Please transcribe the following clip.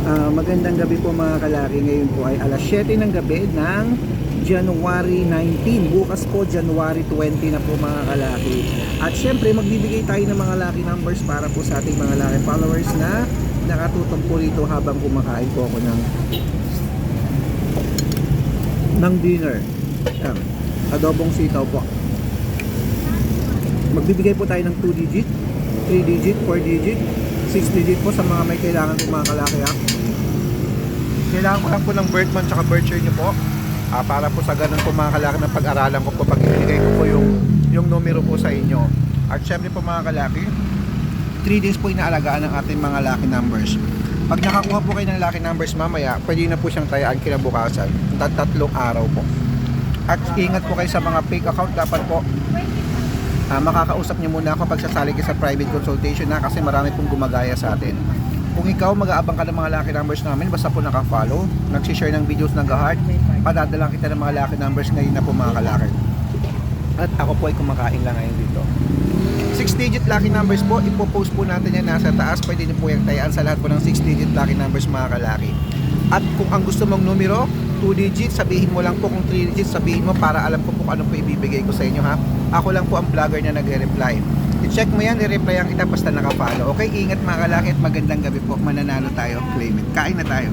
Magandang gabi po mga kalaki. Ngayon po ay alas 7 ng gabi ng January 19. Bukas po January 20 na po mga kalaki. At syempre magbibigay tayo ng mga lucky numbers para po sa ating mga lucky followers na nakatutok po rito habang kumakain po ako ng dinner. Yan. Adobong sitaw po. Magbibigay po tayo ng 2 digit, 3 digit, 4 digit, 6 digit po sa mga may kailangan po mga kalaki ha. Kailangan ko lang po ng birth month tsaka birth year nyo po para po sa ganun po mga kalaki ng pag-aralan ko po pag ibigay ko po yung numero po sa inyo. At syempre po mga kalaki, 3 days po inaalagaan ng ating mga lucky numbers. Pag nakakuha po kayo ng lucky numbers mamaya, pwede na po siyang tayaan kinabukasan, 3 araw po. At ingat po kayo sa mga fake account. Dapat po makakausap niyo muna ako pag sasali kayo sa private consultation na, kasi marami pong gumagaya sa atin. Kung ikaw mag-aabang ka ng mga lucky numbers namin, basta po naka-follow, nagsishare ng videos ng heart, padadalang kita ng mga lucky numbers ngayon na po mga kalaki. At ako po ay kumakain lang ngayon dito. 6 digit lucky numbers po, ipopost po natin yan nasa taas. Pwede niyo po yung tayaan sa lahat po ng 6 digit lucky numbers mga kalaki. At kung ang gusto mong numero, 2 digits, sabihin mo lang po. Kung 3 digits, sabihin mo para alam ko po kung ano po ibibigay ko sa inyo ha. Ako lang po ang vlogger na nagre-reply. I-check mo yan, i-replyan kita basta naka-follow. Okay, ingat mga kalaki at magandang gabi po. Mananalo tayo, claim it. Kain na tayo.